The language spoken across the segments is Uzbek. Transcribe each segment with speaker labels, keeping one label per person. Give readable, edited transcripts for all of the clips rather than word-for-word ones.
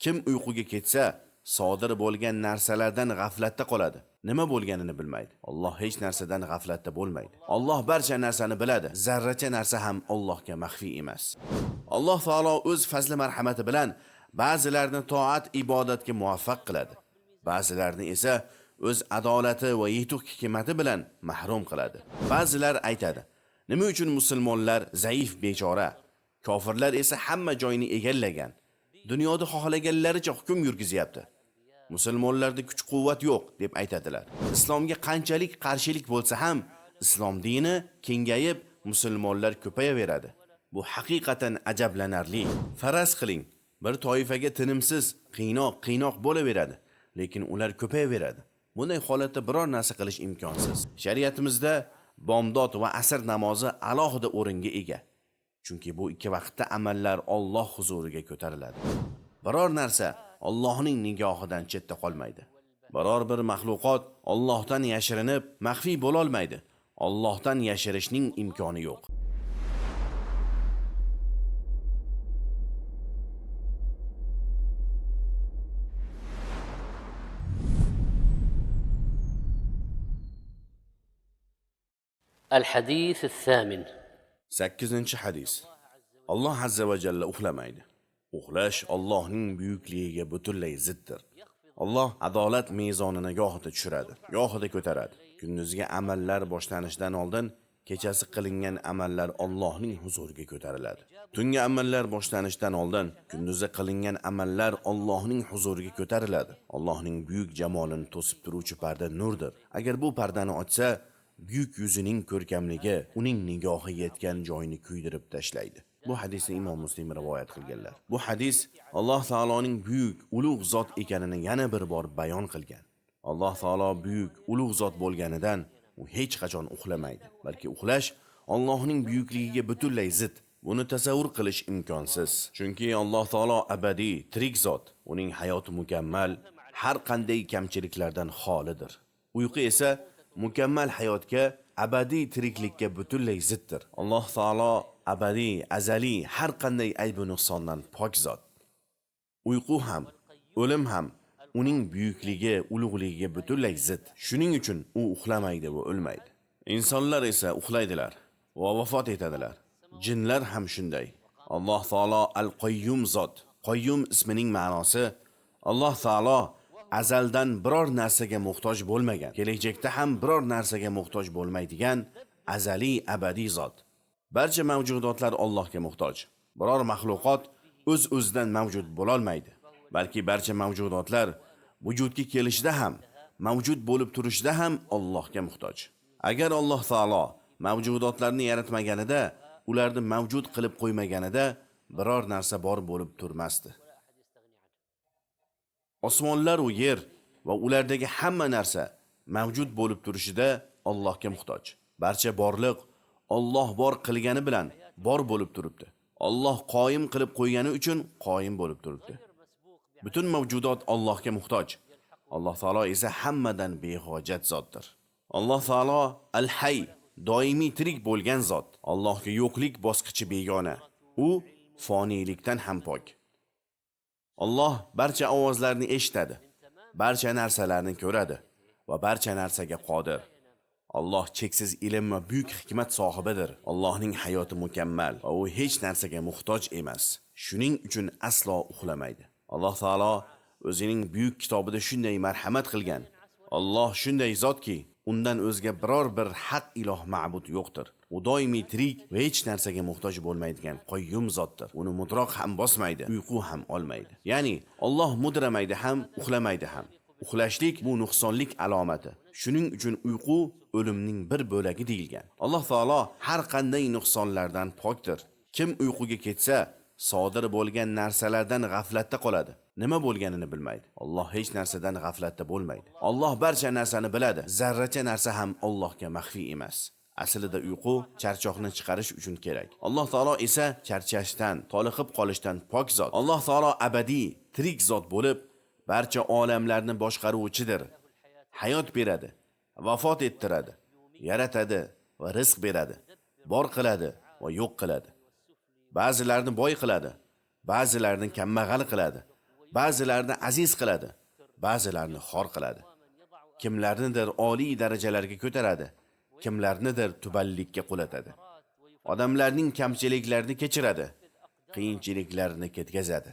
Speaker 1: Kim uyquga ketsa, sodir bo'lgan narsalardan g'aflatda qoladi. Nima bo'lganini bilmaydi. Alloh hech narsadan g'aflatda bo'lmaydi. Alloh barcha narsani biladi. Zarracha narsa ham Allohga maxfiy emas. Alloh taolo o'z fazli marhamati bilan ba'zilarni toat ibodatga muvaffaq qiladi. Ba'zilarni esa o'z adolati va yetuk hikmati bilan mahrum qiladi. Ba'zilar aytadi: "Nima uchun musulmonlar zaif, bechora, kofirlar esa hamma joyni egallagan? Dunyoda xohlaganlaricha hukm yurgizyapti. Musulmonlarda kuch-quvvat yo'q" deb aytadilar. Islomga qanchalik qarshilik bo'lsa ham, islom dini kengayib, musulmonlar ko'payaveradi. Bu haqiqatan ajablanarli. Faraz qiling, bir toifaga tinimsiz, qiynoq bo'laveradi, lekin ular ko'payaveradi. Bunday holatda biror narsa qilish imkonsiz. Shariatimizda bomdod va asr namozi alohida o'ringa ega. Chunki bu ikki vaqtda amallar Alloh huzuriga ko'tariladi. Biror narsa Allohning nigohidan chetda qolmaydi. Biror bir maxluqot Allohdan yashirinib, maxfiy bo'la olmaydi. Allohdan yashirishning imkoni yo'q. 8 hadis. Alloh azza va jalla uxlamaydi. Uxlash Allohning buyukligiga butunlay ziddir. Alloh adolat mezonini gohida tushiradi, gohida ko'taradi. Kunduzgi amallar boshlanishidan oldin kechasi qilingan amallar Allohning huzuriga ko'tariladi. Tungi amallar boshlanishidan oldin kunduzda qilingan amallar Allohning huzuriga ko'tariladi. Allohning buyuk jamolini to'sib turuvchi parda nurdir. Agar bu pardani ochsa, buyuk yuzining ko'rkamligi uning nigohi yetgan joyini kuydirib tashlaydi. Bu hadisni Imom Muslim rivoyat qilganlar. Bu hadis Alloh taoloning buyuk, ulug' zot ekanini yana bir bor bayon qilgan. Alloh taolo buyuk, ulug' zot bo'lganidan u hech qachon uxlamaydi, balki uxlash Allohning buyukligiga butunlay zid. Buni tasavvur qilish imkonsiz. Chunki Alloh taolo abadiy, tirik zot, uning hayoti mukammal, har qanday kamchiliklardan xolidir. Uyqu esa mukammal hayotga, abadiy tiriklikka butunlay ziddir. Alloh taolo abadiy, azaliy, har qanday ayb va nuqsondan pok zot. Uyqu ham, o'lim ham uning buyukligi, ulug'ligiga butunlay zid. Shuning uchun u uxlamaydi va o'lmaydi. Insonlar esa uxlaydilar va vafot etadilar. Jinlar ham shunday. Alloh taolo Al-Qayyum zot. Qayyum ismining ma'nosi Alloh taolo azaldan biror narsaga muhtoj bo'lmagan, kelajakda ham biror narsaga muhtoj bo'lmaydigan azaliy, abadiy zot. Barcha mavjudotlar Allohga muhtoj. Biror maxluqot o'z-o'zidan mavjud bo'la olmaydi. Balki barcha mavjudotlar vujudga kelishida ham, mavjud bo'lib turishida ham Allohga muhtoj. Agar Alloh taolo mavjudotlarni yaratmaganida, ularni mavjud qilib qo'ymaganida biror narsa bor bo'lib turmasdi. Osmonlar va yer va ulardagi hamma narsa mavjud bo'lib turishida Allohga muhtoj. Barcha borliq Alloh bor qilgani bilan bor bo'lib turibdi. Alloh qoyim qilib qo'ygani uchun qoyim bo'lib turibdi. Butun mavjudot Allohga muhtoj. Alloh taolo esa hammadan behojat zotdir. Alloh taolo Al-Hayy, doimiy tirik bo'lgan zot. Allohga yo'qlik bosqichi begona. U foniylikdan ham pok. Alloh barcha ovozlarni eshitadi, barcha narsalarni ko'radi va barcha narsaga qodir. Alloh cheksiz ilm va buyuk hikmat sohibidir. Allohning hayoti mukammal va u hech narsaga muhtoj emas. Shuning uchun aslo uxlamaydi. Alloh taolo o'zining buyuk kitobida shunday marhamat qilgan. Alloh shunday zotki, undan o'zga biror bir haq iloh ma'bud yo'qdir. U doimiy tirik va hech narsaga muhtoj bo'lmaydigan Qayyum zotdir. Uni mudroq ham bosmaydi, uyqu ham olmaydi. Ya'ni Alloh mudramaydi ham, uxlamaydi ham. Uxlashlik bu nuqsonlik alomati. Shuning uchun uyqu o'limning bir bo'lagi deyilgan. Alloh taolo har qanday nuqsonlardan pokdir. Kim uyquga ketsa, sodir bo'lgan narsalardan g'aflatda qoladi. Nima bo'lganini bilmaydi. Alloh hech narsadan g'aflatda bo'lmaydi. Alloh barcha narsani biladi. Zarracha narsa ham Allohga maxfiy emas. Aslida uyqu charchoqni chiqarish uchun kerak. Alloh taolo esa charchashdan, toliqib qolishdan pok zot. Alloh taolo abadiy, tirik zot bo'lib, barcha olamlarni boshqaruvchidir. Hayot beradi, vafot ettiradi, yaratadi va rizq beradi, bor qiladi va yo'q qiladi. Ba'zilarni boy qiladi, ba'zilarni kambag'al qiladi, Ba'zilarni aziz qiladi, ba'zilarni xor qiladi. Kimlarnidir oliy darajalarga ko'taradi, kimlarnidir tubanlikka qulatadi. Odamlarning kamchiliklarini kechiradi, qiyinchiliklarni ketkazadi.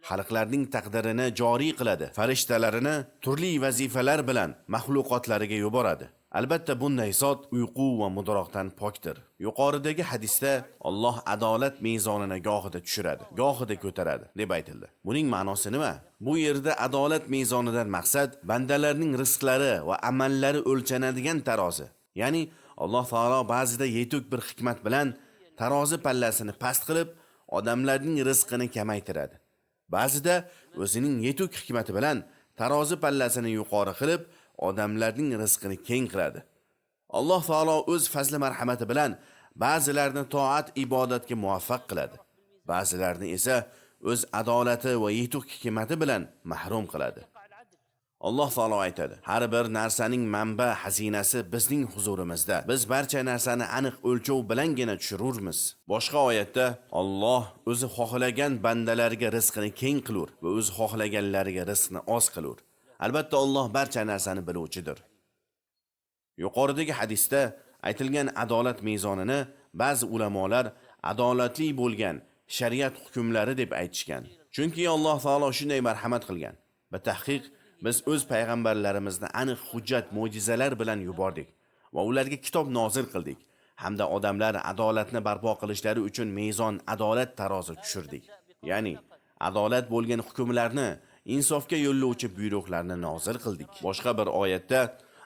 Speaker 1: Xalqlarning taqdirini joriy qiladi, farishtalarini turli vazifalar bilan mahluqotlariga yuboradi. Albatta bunday zot uyqu va mudroqdan pokdir. Yuqoridagi hadisda Alloh adolat mezonini gohida tushiradi, gohida ko'taradi deb aytildi. Buning ma'nosi nima? Bu yerda adolat mezonidan maqsad bandalarning rizqlari va amallari o'lchanadigan tarozi. Ya'ni Alloh taolo ba'zida yetuk bir hikmat bilan tarozi pallasini past qilib, odamlarning rizqini kamaytiradi. Ba'zida o'zining yetuk hikmati bilan tarozi pallasini yuqori qilib, odamlarning rizqini keng qiladi. Alloh taolo o'z fazli marhamati bilan ba'zilarni toat ibodatga muvaffaq qiladi, ba'zilarni esa o'z adolati va yetuk hikmati bilan mahrum qiladi. Alloh taolo aytadi: "Har bir narsaning manba xazinasi bizning huzurimizda. Biz barcha narsani aniq o'lchov bilangina tushirurmiz." Boshqa oyatda Alloh o'zi xohlagan bandalariga rizqini keng qilur va o'zi xohlaganlariga rizqni oz qilur. Albatta Alloh barcha narsani biluvchidir. Yuqoridagi hadisda aytilgan adolat mezonini ba'zi ulamolar adolatli bo'lgan shariat hukmlari deb aytishgan. Chunki Alloh taolo shunday marhamat qilgan. Batahqiq biz o'z payg'ambarlarimizni aniq hujjat, mo'jizalar bilan yubordik va ularga kitob nozil qildik. Hamda odamlar adolatni barpo qilishlari uchun mezon, adolat tarozi tushirdik. Ya'ni adolat bo'lgan hukmlarni, insofga yo'llovchi buyruqlarni nozil qildik. Boshqa bir oyatda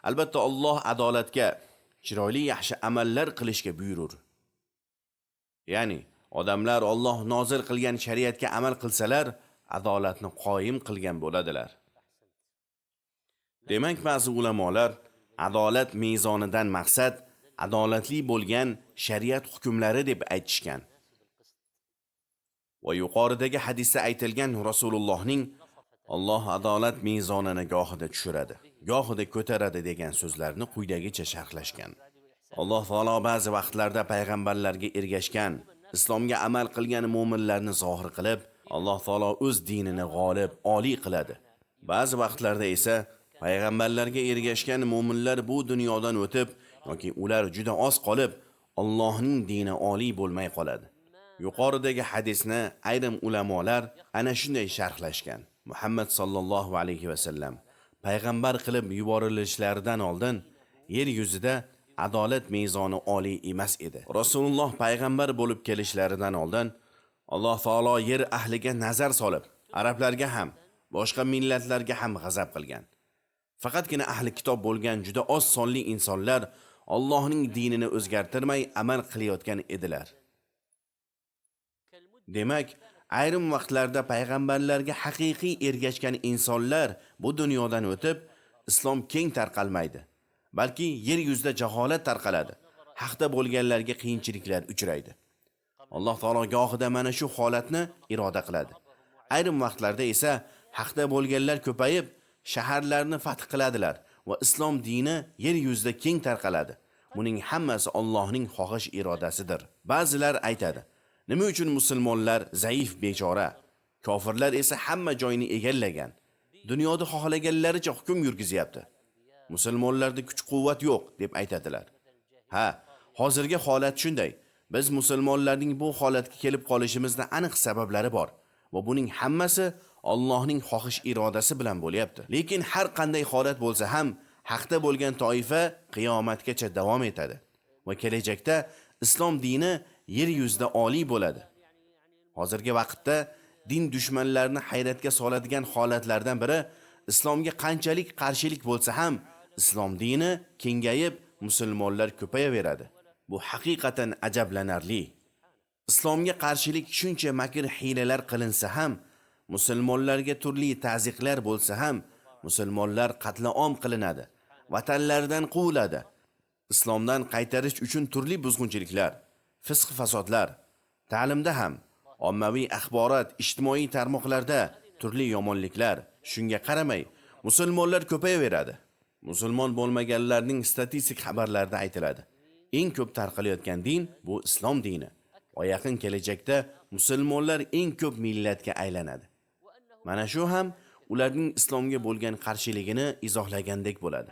Speaker 1: albatta Alloh adolatga, chiroyli yaxshi amallar qilishga buyurur. Ya'ni odamlar Alloh nozil qilgan shariatga amal qilsalar, adolatni qoyim qilgan bo'ladilar. Demak, ba'zi ulamolar adolat mezonidan maqsad adolatli bo'lgan shariat hukmlari deb aytishgan. Va yuqoridagi hadisda aytilgan Rasulullohning Alloh adolat mezonini gohida tushiradi, gohida ko'taradi degan so'zlarni quyidagicha sharhlashgan. Alloh taolo ba'zi vaqtlarda payg'ambarlarga ergashgan, islomga amal qilgan mu'minlarni zohir qilib, Alloh taolo o'z dinini g'olib, oliy qiladi. Ba'zi vaqtlarda esa payg'ambarlarga ergashgan mu'minlar bu dunyodan o'tib yoki ular juda oz qolib, Allohning dini oliy bo'lmay qoladi. Yuqoridagi hadisni ayrim ulamolar ana shunday sharhlashgan. Muhammad sallallohu alayhi va sallam payg'ambar qilib yuborilishlaridan oldin yer yuzida adolat mezoni oliy emas edi. Rasululloh payg'ambar bo'lib kelishlaridan oldin Alloh taolo yer ahliga nazar solib, arablarga ham, boshqa millatlarga ham g'azab qilgan. Faqatgina ahli kitob bo'lgan juda oz sonli insonlar Allohning dinini o'zgartirmay amal qilayotgan edilar. Demak, ayrim vaqtlarda payg'ambarlarga haqiqiy ergashgan insonlar bu dunyodan o'tib, islom keng tarqalmaydi, balki yer yuzida jaholat tarqaladi. Haqda bo'lganlarga qiyinchiliklar uchraydi. Alloh taolo gohida mana shu holatni iroda qiladi. Ayrim vaqtlarda esa haqda bo'lganlar ko'payib, shaharlarni fath qiladilar va islom dini yer yuzida keng tarqaladi. Buning hammasi Allohning xohish irodasidir. Ba'zilar aytadi: "Nima uchun musulmonlar zaif, bechora, kofirlar esa hamma joyni egallagan? Dunyoda xohlaganlaricha hukm yurgizyapti. Musulmonlarda kuch-quvvat yo'q" deb aytadilar. Ha, hozirgi holat shunday. Biz musulmonlarning bu holatga kelib qolishimizda aniq sabablari bor va buning hammasi Allohning xohish irodasi bilan bo'lyapti. Lekin har qanday holat bo'lsa ham, haqda bo'lgan toifa qiyomatgacha davom etadi va kelajakda islom dini yer yuzida oliy bo'ladi. Hozirgi vaqtda din dushmanlarini hayratga soladigan holatlardan biri islomga qanchalik qarshilik bo'lsa ham, islom dini kengayib, musulmonlar ko'payaveradi. Bu haqiqatan ajablanarli. Islomga qarshilik shuncha makr hiylalar qilinsa ham, musulmonlarga turli ta'ziqlar bo'lsa ham, musulmonlar qatl-om qilinadi, vatanlaridan quviladi. Islomdan qaytarish uchun turli buzg'unchiliklar, fisq-fasodlar, ta'limda ham, ommaviy axborot, ijtimoiy tarmoqlarda turli yomonliklar. Shunga qaramay, musulmonlar ko'payaveradi. Musulmon bo'lmaganlarning statistik xabarlarida aytiladi: eng ko'p tarqalayotgan din bu islom dini. Va yaqin kelajakda musulmonlar eng ko'p millatga aylanadi. Mana shu ham ularning islomga bo'lgan qarshiligini izohlagandek bo'ladi.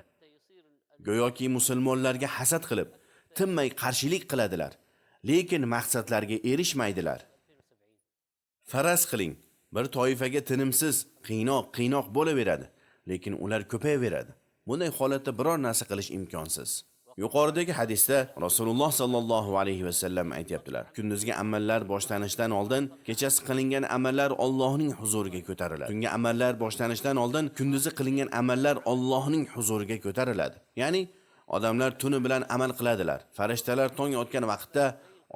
Speaker 1: Go'yoki musulmonlarga hasad qilib, tinmay qarshilik qiladilar, lekin maqsadlarga erishmaydilar. Faraz qiling, bir toifaga tinimsiz, qiynoq bo'laveradi, lekin ular ko'payaveradi. Bunday holatda biror narsa qilish imkonsiz. Yuqoridagi hadisda Rasululloh sallallohu alayhi va sallam aytibdilar: kunduzgi amallar boshlanishdan oldin kechasi qilingan amallar Allohning huzuriga ko'tariladi. Tungi amallar boshlanishdan oldin kunduzi qilingan amallar Allohning huzuriga ko'tariladi. Ya'ni odamlar tuni bilan amal qiladilar. Farishtalar tong otgan vaqtda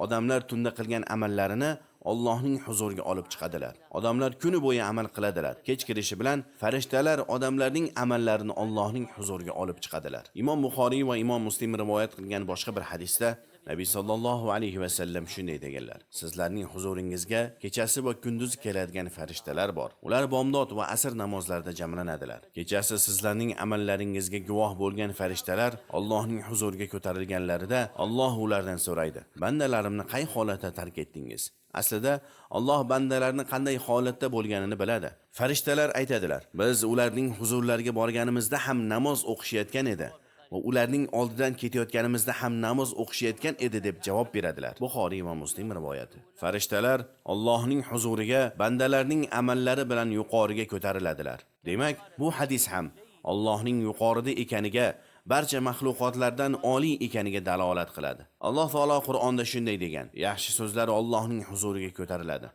Speaker 1: odamlar tunda qilgan amallarini Allohning huzuriga olib chiqadilar. Odamlar kuni bo'yi amal qiladilar. Kech kirishi bilan farishtalar odamlarning amallarini Allohning huzuriga olib chiqadilar. Imom Buxoriy va Imom Muslim rivoyat qilgan boshqa bir hadisda Nabiy sallallohu alayhi va sallam shunday deganlar: sizlarning huzuringizga kechasi va kunduzi keladigan farishtalar bor. Ular bomdod va asr namozlarida jamlanadilar. Kechasi sizlarning amallaringizga guvoh bo'lgan farishtalar Allohning huzuriga ko'tarilganlarida Alloh ulardan so'raydi: bandalarimni qay holatda tark etdingiz? Aslida Alloh bandalarni qanday holatda bo'lganini biladi. Farishtalar aytadilar: biz ularning huzurlariga borganimizda ham namoz o'qishayotgan edi va ularning oldidan ketayotganimizda ham namoz o'qishayotgan edi deb javob beradilar. Buxoriy va Muslim rivoyati. Farishtalar Allohning huzuriga bandalarning amallari bilan yuqoriga ko'tariladilar. Demak, bu hadis ham Allohning yuqorida ekaniga, barcha maxluqotlardan oliy ekaniga dalolat qiladi. Alloh taolo Qur'onda shunday degan: yaxshi so'zlar Allohning huzuriga ko'tariladi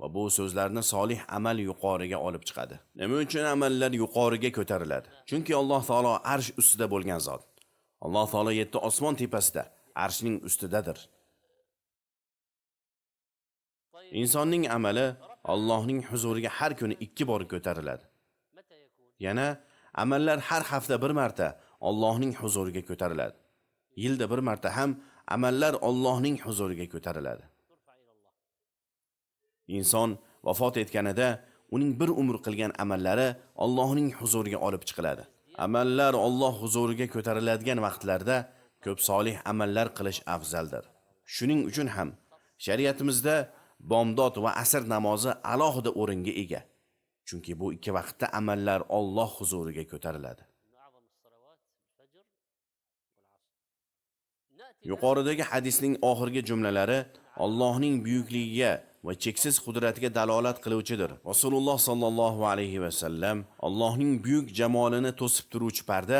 Speaker 1: va bu so'zlarni solih amal yuqoriga olib chiqadi. Nima uchun amallar yuqoriga ko'tariladi? Chunki Alloh taolo arsh ustida bo'lgan zot. Alloh taolo 7 osmon tepasida, arshning ustidadir. Insonning amali Allohning huzuriga har kuni 2 bor ko'tariladi. Yana amallar har hafta bir marta Allohning huzuriga ko'tariladi. Yilda bir marta ham amallar Allohning huzuriga ko'tariladi. Inson vafot etganida uning bir umr qilgan amallari Allohning huzuriga olib chiqiladi. Amallar Alloh huzuriga ko'tariladigan vaqtlarda ko'p solih amallar qilish afzaldir. Shuning uchun ham shariatimizda bomdod va asr namozi alohida o'ringa ega. Chunki bu 2 vaqtda amallar Alloh huzuriga ko'tariladi. Yuqoridagi hadisning oxirgi jumlalari Allohning buyukligiga va cheksiz qudratiga dalolat qiluvchidir. Rasululloh sallallohu alayhi va sallam Allohning buyuk jamolini to'sib turuvchi parda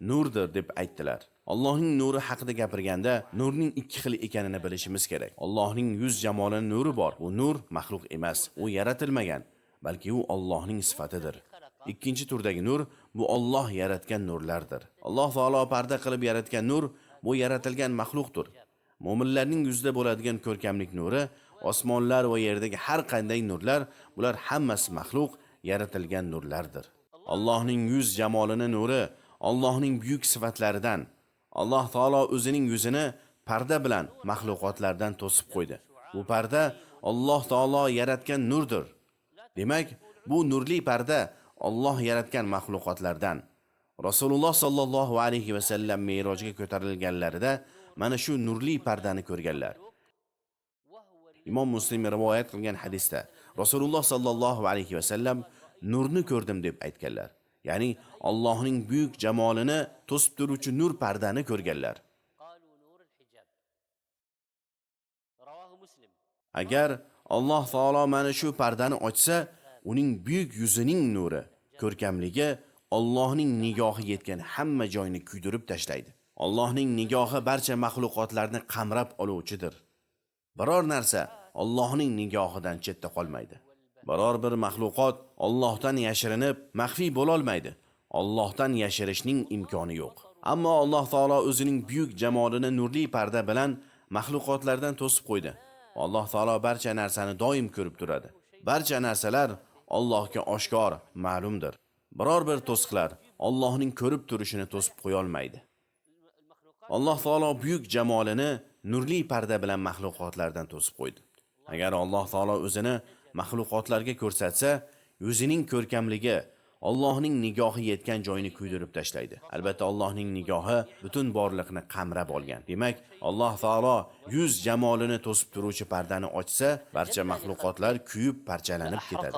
Speaker 1: nurdir deb aytdilar. Allohning nuri haqida gapirganda nurning 2 xil ekanini bilishimiz kerak. Allohning 100 jamolining nuri bor. Bu nur maxluq emas, u yaratilmagan, balki u Allohning sifatidir. Ikkinchi turdagi nur bu Alloh yaratgan nurlardir. Alloh taolo parda qilib yaratgan nur bu yaratilgan maxluqdir. Mo'minlarning yuzida bo'ladigan ko'rkamlik nuri, osmonlar va yerdagi har qanday nurlar, bular hammasi maxluq, yaratilgan nurlardir. Allohning 100 jamolining nuri, Allohning buyuk sifatlaridan. Alloh taolo o'zining yuzini parda bilan maxluqotlardan to'sib qo'ydi. Bu parda Alloh taolo yaratgan nurdir. Demak, bu nurli parda Alloh yaratgan maxluqotlardan. Rasululloh sallallohu alayhi va sallam Me'rojga ko'tarilganlarida mana shu nurli pardani ko'rganlar. Imom Muslim rivoyat qilgan hadisda Rasululloh sallallohu alayhi va sallam nurni ko'rdim deb aytganlar. Ya'ni Allohning buyuk jamolini to'sib turuvchi nur pardani ko'rganlar. Agar Alloh taolo mana shu pardani ochsa, uning buyuk yuzining nuri, ko'rkamligi Allohning nigohi yetgan hamma joyni kuydirib tashlaydi. Allohning nigohi barcha maxluqotlarni qamrab oluvchidir. Biror narsa Allohning nigohidan chetda qolmaydi. Biror bir maxluqot Allohdan yashirinib, maxfiy bo'la olmaydi. Allohdan yashirishning imkoni yo'q. Ammo Alloh taolo o'zining buyuk jamolini nurli parda bilan maxluqotlardan to'sib qo'ydi. Alloh taolo barcha narsani doim ko'rib turadi. Barcha narsalar Allohga oshkor, ma'lumdir. Biror bir to'siqlar Allohning ko'rib turishini to'sib qo'ya olmaydi. Alloh taolo buyuk jamolini nurli parda bilan maxluqotlardan to'sib qo'ydi. Agar Alloh taolo o'zini maxluqotlarga ko'rsatsa, yuzining ko'rkamligi Allohning nigohi yetgan joyini kuydirib tashlaydi. Albatta Allohning nigohi butun borliqni qamrab olgan. Demak, Alloh taolo 100 jamolini to'sib turuvchi pardani ochsa, barcha maxluqotlar kuyib parchalanib ketadi.